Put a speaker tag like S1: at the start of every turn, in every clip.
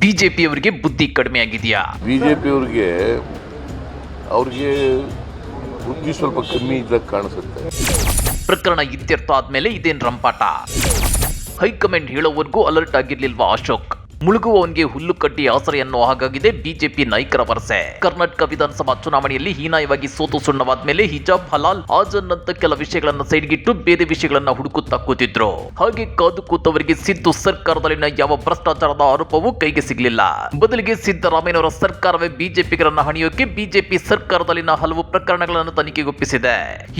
S1: ಬಿಜೆಪಿಯವರಿಗೆ ಬುದ್ಧಿ ಕಡಿಮೆ ಆಗಿದೆಯಾ?
S2: ಬಿಜೆಪಿಯವರಿಗೆ ಅವ್ರಿಗೆ ಬುದ್ಧಿ ಸ್ವಲ್ಪ ಕಮ್ಮಿ ಇದ್ದಾಗ ಕಾಣಿಸುತ್ತೆ.
S1: ಪ್ರಕರಣ ಇತ್ಯರ್ಥ ಆದ್ಮೇಲೆ ಇದೇನ್ ರಂಪಾಟ? ಹೈಕಮಾಂಡ್ ಹೇಳೋವರೆಗೂ ಅಲರ್ಟ್ ಆಗಿರ್ಲಿಲ್ವಾ ಅಶೋಕ್? ಮುಳುಗುವವನಿಗೆ ಹುಲ್ಲು ಕಟ್ಟಿ ಆಸರೆ ಅನ್ನೋ ಹಾಗಾಗಿದೆ ಬಿಜೆಪಿ ನಾಯಕರ ವರಸೆ. ಕರ್ನಾಟಕ ವಿಧಾನಸಭಾ ಚುನಾವಣೆಯಲ್ಲಿ ಹೀನಾಯವಾಗಿ ಸೋತು ಸುಣ್ಣವಾದ ಮೇಲೆ ಹಿಜಾಬ್, ಹಲಾಲ್, ಆಜನ್ ಅಂತ ಕೆಲ ವಿಷಯಗಳನ್ನ ಸೈಡ್ಗಿಟ್ಟು ಬೇರೆ ವಿಷಯಗಳನ್ನ ಹುಡುಕುತ್ತಾ ಕೂತಿದ್ರು. ಹಾಗೆ ಕಾದು ಕೂತವರಿಗೆ ಸಿದ್ದು ಸರ್ಕಾರದಲ್ಲಿನ ಯಾವ ಭ್ರಷ್ಟಾಚಾರದ ಆರೋಪವೂ ಕೈಗೆ ಸಿಗಲಿಲ್ಲ. ಬದಲಿಗೆ ಸಿದ್ದರಾಮಯ್ಯನವರ ಸರ್ಕಾರವೇ ಬಿಜೆಪಿಗರನ್ನ ಹಣಿಯೋಕೆ ಬಿಜೆಪಿ ಸರ್ಕಾರದಲ್ಲಿನ ಹಲವು ಪ್ರಕರಣಗಳನ್ನು ತನಿಖೆಗೊಪ್ಪಿಸಿದೆ.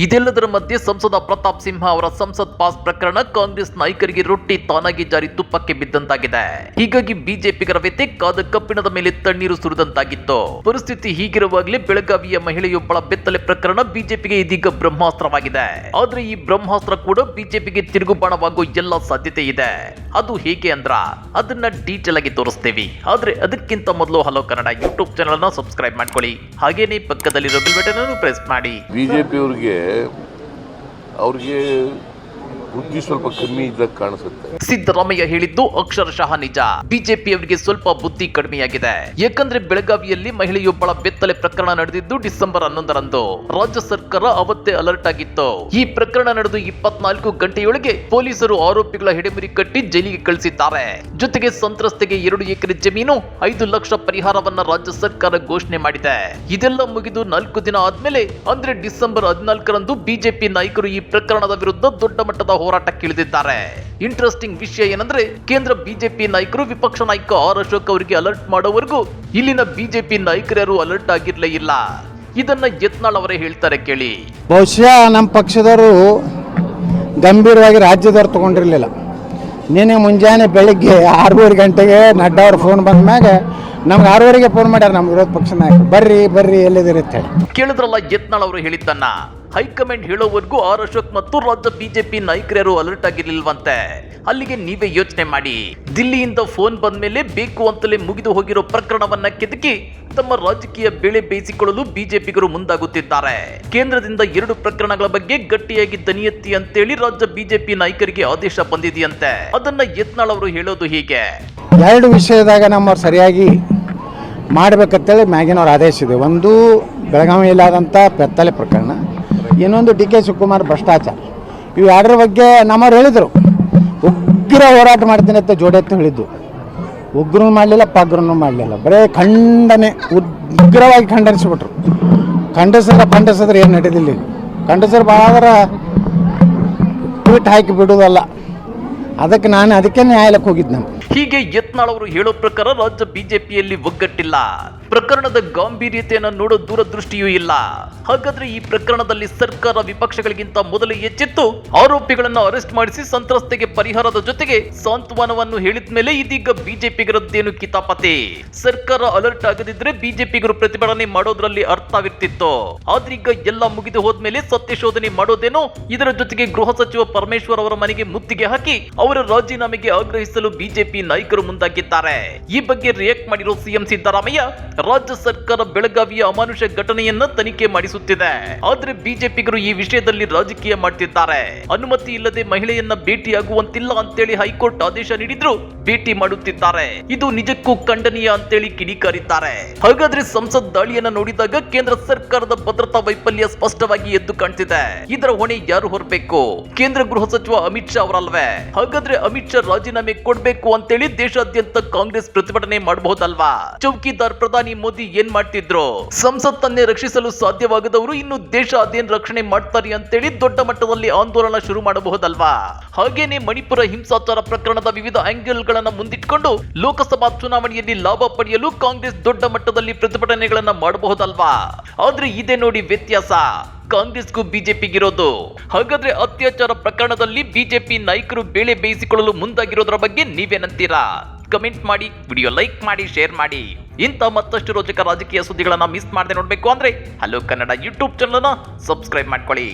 S1: ಇದೆಲ್ಲದರ ಮಧ್ಯೆ ಸಂಸದ ಪ್ರತಾಪ್ ಸಿಂಹ ಅವರ ಸಂಸತ್ ಪಾಸ್ ಪ್ರಕರಣ ಕಾಂಗ್ರೆಸ್ ನಾಯಕರಿಗೆ ರೊಟ್ಟಿ ತಾನಾಗಿ ಜಾರಿ ತುಪ್ಪಕ್ಕೆ ಬಿದ್ದಂತಾಗಿದೆ. ಹೀಗಾಗಿ ಬಿಜೆಪಿಗರ ವ್ಯತೆ ಕಾದ ಕಬ್ಬಿಣದ ಮೇಲೆ ತಣ್ಣೀರು ಸುರಿದಂತಾಗಿತ್ತು. ಪರಿಸ್ಥಿತಿ ಹೀಗಿರುವಾಗಲೇ ಬೆಳಗಾವಿಯ ಮಹಿಳೆಯೊಬ್ಬಳ ಬೆತ್ತಲೆ ಪ್ರಕರಣ ಬಿಜೆಪಿಗೆ ಇದೀಗ ಬ್ರಹ್ಮಾಸ್ತ್ರವಾಗಿದೆ. ಆದ್ರೆ ಈ ಬ್ರಹ್ಮಾಸ್ತ್ರ ಕೂಡ ಬಿಜೆಪಿಗೆ ತಿರುಗುಬಾಣವಾಗೋ ಎಲ್ಲ ಸಾಧ್ಯತೆ ಇದೆ. ಅದು ಹೇಗೆ ಅಂದ್ರ ಅದನ್ನ ಡೀಟೇಲ್ ಆಗಿ ತೋರಿಸ್ತೇವೆ. ಆದ್ರೆ ಅದಕ್ಕಿಂತ ಮೊದಲು ಹಲೋ ಕನ್ನಡ ಯೂಟ್ಯೂಬ್ ಚಾನೆಲ್ ಅನ್ನ ಸಬ್ಸ್ಕ್ರೈಬ್ ಮಾಡ್ಕೊಳ್ಳಿ. ಹಾಗೇನೇ ಪಕ್ಕದಲ್ಲಿರೋ ಬೆಲ್ ಬಟನ್ ಅನ್ನು ಪ್ರೆಸ್ ಮಾಡಿ.
S2: ಬಿಜೆಪಿಯವರಿಗೆ ಅವ್ರಿಗೆ ಬುದ್ಧಿ ಸ್ವಲ್ಪ ಕಮ್ಮಿ ಇದ್ದಾಗ ಕಾಣಿಸುತ್ತೆ.
S1: ಸಿದ್ದರಾಮಯ್ಯ ಹೇಳಿದ್ದು ಅಕ್ಷರಶಃ ನಿಜ. ಬಿಜೆಪಿಯವರಿಗೆ ಸ್ವಲ್ಪ ಬುದ್ಧಿ ಕಡಿಮೆಯಾಗಿದೆ. ಯಾಕಂದ್ರೆ ಬೆಳಗಾವಿಯಲ್ಲಿ ಮಹಿಳೆಯೊಬ್ಬಳ ಬೆತ್ತಲೆ ಪ್ರಕರಣ ನಡೆದಿದ್ದು ಡಿಸೆಂಬರ್ 11ರಂದು. ರಾಜ್ಯ ಸರ್ಕಾರ ಅವತ್ತೇ ಅಲರ್ಟ್ ಆಗಿತ್ತು. ಈ ಪ್ರಕರಣ ನಡೆದು 24 ಗಂಟೆಯೊಳಗೆ ಪೊಲೀಸರು ಆರೋಪಿಗಳ ಹಿಡಿಮುರಿ ಕಟ್ಟಿ ಜೈಲಿಗೆ ಕಳಿಸಿದ್ದಾರೆ. ಜೊತೆಗೆ ಸಂತ್ರಸ್ತೆಗೆ 2 ಎಕರೆ ಜಮೀನು, 5 ಲಕ್ಷ ಪರಿಹಾರವನ್ನ ರಾಜ್ಯ ಸರ್ಕಾರ ಘೋಷಣೆ ಮಾಡಿದೆ. ಇದೆಲ್ಲ ಮುಗಿದು 4 ದಿನ ಆದ್ಮೇಲೆ ಅಂದ್ರೆ ಡಿಸೆಂಬರ್ 14ರಂದು ಬಿಜೆಪಿ ನಾಯಕರು ಈ ಪ್ರಕರಣದ ವಿರುದ್ಧ ದೊಡ್ಡ ಮಟ್ಟದ ಹೋರಾಟಕ್ಕಿಳಿದಿದ್ದಾರೆ. ಇಂಟ್ರೆಸ್ಟಿಂಗ್ ವಿಷಯ ಏನಂದ್ರೆ ಕೇಂದ್ರ ಬಿಜೆಪಿ ನಾಯಕರು ವಿಪಕ್ಷ ನಾಯಕ ಆರ್ ಅಶೋಕ್ ಅವರಿಗೆ ಅಲರ್ಟ್ ಮಾಡೋವರೆಗೂ ಇಲ್ಲಿನ ಬಿಜೆಪಿ ನಾಯಕರು ಅಲರ್ಟ್ ಆಗಿರ್ಲೇ ಇಲ್ಲ. ಇದನ್ನ ಯತ್ನಾಳ್ ಅವರೇ ಹೇಳ್ತಾರೆ ಕೇಳಿ.
S3: ಬಹುಶಃ ನಮ್ಮ ಪಕ್ಷದವರು ಗಂಭೀರವಾಗಿ ರಾಜ್ಯದವ್ರು ತಗೊಂಡಿರ್ಲಿಲ್ಲ. ನಿನ್ನೆ ಮುಂಜಾನೆ ಬೆಳಿಗ್ಗೆ 6:30 ಗಂಟೆಗೆ ನಡ್ಡಾ ಅವ್ರ ಫೋನ್ ಬಂದ ಮ್ಯಾಗ ನಮ್ಗೆ 6:30ಗೆ ಫೋನ್ ಮಾಡ್ಯಾರ ನಮ್ಮ ವಿರೋಧ ಪಕ್ಷ ನಾಯಕರು, ಬರ್ರಿ ಎಲ್ಲಿದ್ದೀರಿ ಅಂತ ಹೇಳಿ.
S1: ಕೇಳಿದ್ರಲ್ಲ ಯತ್ನಾಳ್ ಅವರು ಹೇಳಿದ್ದನ್ನ. ಹೈಕಮಾಂಡ್ ಹೇಳೋವರೆಗೂ ಆರ್ ಅಶೋಕ್ ಮತ್ತು ರಾಜ್ಯ ಬಿಜೆಪಿ ನಾಯಕರು ಅಲರ್ಟ್ ಆಗಿರ್ಲಿಲ್ವಂತೆ. ಅಲ್ಲಿಗೆ ನೀವೇ ಯೋಚನೆ ಮಾಡಿ. ದಿಲ್ಲಿಯಿಂದ ಫೋನ್ ಬಂದ ಮೇಲೆ ಬೇಕು ಅಂತಲೇ ಮುಗಿದು ಹೋಗಿರೋ ಪ್ರಕರಣವನ್ನ ಕೆದಕಿ ತಮ್ಮ ರಾಜಕೀಯ ಬೆಳೆ ಬೇಯಿಸಿಕೊಳ್ಳಲು ಬಿಜೆಪಿಗರು ಮುಂದಾಗುತ್ತಿದ್ದಾರೆ. ಕೇಂದ್ರದಿಂದ 2 ಪ್ರಕರಣಗಳ ಬಗ್ಗೆ ಗಟ್ಟಿಯಾಗಿ ದನಿ ಎತ್ತಿ ಅಂತೇಳಿ ರಾಜ್ಯ ಬಿಜೆಪಿ ನಾಯಕರಿಗೆ ಆದೇಶ ಬಂದಿದೆಯಂತೆ. ಅದನ್ನ ಯತ್ನಾಳ್ ಅವರು ಹೇಳೋದು ಹೀಗೆ.
S3: 2 ವಿಷಯದಾಗ ನಮ್ಮವ್ರು ಸರಿಯಾಗಿ ಮಾಡ್ಬೇಕಂತೇಳಿ ಮ್ಯಾಗಿನವ್ರ ಆದೇಶ ಇದೆ. ಒಂದು ಬೆಳಗಾವಿಯಲ್ಲಾದಂಥ ಬೆತ್ತಲೆ ಪ್ರಕರಣ, ಇನ್ನೊಂದು DK ಶಿವಕುಮಾರ್ ಭ್ರಷ್ಟಾಚಾರ. ಇವು 2ರ ಬಗ್ಗೆ ನಮ್ಮವ್ರು ಹೇಳಿದರು ಉಗ್ರ ಹೋರಾಟ ಮಾಡ್ತೀನಿ ಅಂತ ಜೋಡೆತ್ತು ಹೇಳಿದ್ದು. ಉಗ್ರೂ ಮಾಡಲಿಲ್ಲ, ಪಗ್ರೂ ಮಾಡಲಿಲ್ಲ, ಬರೀ ಖಂಡನೆ, ಉಗ್ರವಾಗಿ ಖಂಡನಿಸ್ಬಿಟ್ರು. ಖಂಡಿಸಿದ್ರೆ ಏನು ನಡೆದಿಲ್ಲ. ಖಂಡಿಸಿದ್ರೆ ಭಾಳ ಟ್ವೀಟ್ ಹಾಕಿ ಬಿಡೋದಲ್ಲ. ಅದಕ್ಕೆ ನ್ಯಾಯಾಲಯಕ್ಕೆ ಹೋಗಿದ್ದು ನಾನು.
S1: ಹೀಗೆ ಯತ್ನಾಳ್ ಅವರು ಹೇಳೋ ಪ್ರಕಾರ ರಾಜ್ಯ ಬಿಜೆಪಿಯಲ್ಲಿ ಒಗ್ಗಟ್ಟಿಲ್ಲ. ಪ್ರಕರಣದ ಗಾಂಭೀರ್ಯತೆಯನ್ನು ನೋಡೋ ದೂರದೃಷ್ಟಿಯೂ ಇಲ್ಲ. ಹಾಗಾದ್ರೆ ಈ ಪ್ರಕರಣದಲ್ಲಿ ಸರ್ಕಾರ ವಿಪಕ್ಷಗಳಿಗಿಂತ ಮೊದಲು ಎಚ್ಚೆತ್ತು ಆರೋಪಿಗಳನ್ನು ಅರೆಸ್ಟ್ ಮಾಡಿಸಿ ಸಂತ್ರಸ್ತೆಗೆ ಪರಿಹಾರದ ಜೊತೆಗೆ ಸಾಂತ್ವನವನ್ನು ಹೇಳಿದ ಮೇಲೆ ಇದೀಗ ಬಿಜೆಪಿಗರದ್ದೇನು ಕಿತಾಪತಿ? ಸರ್ಕಾರ ಅಲರ್ಟ್ ಆಗದಿದ್ರೆ ಬಿಜೆಪಿಗರು ಪ್ರತಿಭಟನೆ ಮಾಡೋದ್ರಲ್ಲಿ ಅರ್ಥವಿರ್ತಿತ್ತು. ಆದ್ರೀಗ ಎಲ್ಲ ಮುಗಿದು ಹೋದ್ಮೇಲೆ ಸತ್ಯ ಶೋಧನೆ ಮಾಡೋದೇನೋ. ಇದರ ಜೊತೆಗೆ ಗೃಹ ಸಚಿವ ಪರಮೇಶ್ವರ್ ಅವರ ಮನೆಗೆ ಮುತ್ತಿಗೆ ಹಾಕಿ ಅವರ ರಾಜೀನಾಮೆಗೆ ಆಗ್ರಹಿಸಲು ಬಿಜೆಪಿ ನಾಯಕರು ಮುಂದಾಗಿದ್ದಾರೆ. ಈ ಬಗ್ಗೆ ರಿಯಾಕ್ಟ್ ಮಾಡಿರೋ ಸಿಎಂ ಸಿದ್ದರಾಮಯ್ಯ, ರಾಜ್ಯ ಸರ್ಕಾರ ಬೆಳಗಾವಿಯ ಅಮಾನುಷ ಘಟನೆಯನ್ನ ತನಿಖೆ ಮಾಡಿಸುತ್ತಿದೆ. ಆದ್ರೆ ಬಿಜೆಪಿಗರು ಈ ವಿಷಯದಲ್ಲಿ ರಾಜಕೀಯ ಮಾಡ್ತಿದ್ದಾರೆ. ಅನುಮತಿ ಇಲ್ಲದೆ ಮಹಿಳೆಯನ್ನ ಭೇಟಿಯಾಗುವಂತಿಲ್ಲ ಅಂತೇಳಿ ಹೈಕೋರ್ಟ್ ಆದೇಶ ನೀಡಿದ್ರು ಭೇಟಿ ಮಾಡುತ್ತಿದ್ದಾರೆ. ಇದು ನಿಜಕ್ಕೂ ಖಂಡನೀಯ ಅಂತೇಳಿ ಕಿಡಿಕಾರಿದ್ದಾರೆ. ಹಾಗಾದ್ರೆ ಸಂಸತ್ ದಾಳಿಯನ್ನ ನೋಡಿದಾಗ ಕೇಂದ್ರ ಸರ್ಕಾರದ ಭದ್ರತಾ ವೈಫಲ್ಯ ಸ್ಪಷ್ಟವಾಗಿ ಎದ್ದು ಕಾಣ್ತಿದೆ. ಇದರ ಹೊಣೆ ಯಾರು ಹೊರಬೇಕು? ಕೇಂದ್ರ ಗೃಹ ಸಚಿವ ಅಮಿತ್ ಶಾ ಅವರಲ್ವೇ? ಹಾಗಾದ್ರೆ ಅಮಿತ್ ಶಾ ರಾಜೀನಾಮೆ ಕೊಡ್ಬೇಕು ಅಂತೇಳಿ ದೇಶಾದ್ಯಂತ ಕಾಂಗ್ರೆಸ್ ಪ್ರತಿಭಟನೆ ಮಾಡಬಹುದಲ್ವಾ? ಚೌಕಿದಾರ್ ಪ್ರಧಾನಿ ಮೋದಿ ಏನ್ ಮಾಡ್ತಿದ್ರು? ಸಂಸತ್ತನ್ನೇ ರಕ್ಷಿಸಲು ಸಾಧ್ಯವಾಗದವರು ಇನ್ನು ದೇಶ ಅದೇನ್ ರಕ್ಷಣೆ ಮಾಡ್ತಾರೆ ಅಂತೇಳಿ ದೊಡ್ಡ ಮಟ್ಟದಲ್ಲಿ ಆಂದೋಲನ ಶುರು ಮಾಡಬಹುದಲ್ವಾ? ಹಾಗೇನೆ ಮಣಿಪುರ ಹಿಂಸಾಚಾರ ಪ್ರಕರಣದ ವಿವಿಧ ಆಂಗಲ್ ಗಳನ್ನ ಮುಂದಿಟ್ಕೊಂಡು ಲೋಕಸಭಾ ಚುನಾವಣೆಯಲ್ಲಿ ಲಾಭ ಪಡೆಯಲು ಕಾಂಗ್ರೆಸ್ ದೊಡ್ಡ ಮಟ್ಟದಲ್ಲಿ ಪ್ರತಿಭಟನೆಗಳನ್ನ ಮಾಡಬಹುದಲ್ವಾ? ಆದ್ರೆ ಇದೇ ನೋಡಿ ವ್ಯತ್ಯಾಸ ಕಾಂಗ್ರೆಸ್ಗೂ ಬಿಜೆಪಿಗಿರೋದು. ಹಾಗಾದ್ರೆ ಅತ್ಯಾಚಾರ ಪ್ರಕರಣದಲ್ಲಿ ಬಿಜೆಪಿ ನಾಯಕರು ಬೇಳೆ ಬೇಯಿಸಿಕೊಳ್ಳಲು ಮುಂದಾಗಿರೋದ್ರ ಬಗ್ಗೆ ನೀವೇನಂತೀರಾ? ಕಮೆಂಟ್ ಮಾಡಿ, ವಿಡಿಯೋ ಲೈಕ್ ಮಾಡಿ, ಶೇರ್ ಮಾಡಿ. ಇಂಥ ಮತ್ತಷ್ಟು ರೋಚಕ ರಾಜಕೀಯ ಸುದ್ದಿಗಳನ್ನ ಮಿಸ್ ಮಾಡದೆ ನೋಡ್ಬೇಕು ಅಂದ್ರೆ ಹಲೋ ಕನ್ನಡ ಯೂಟ್ಯೂಬ್ ಚಾನಲ್ ಅನ್ನ ಸಬ್ಸ್ಕ್ರೈಬ್ ಮಾಡ್ಕೊಳ್ಳಿ.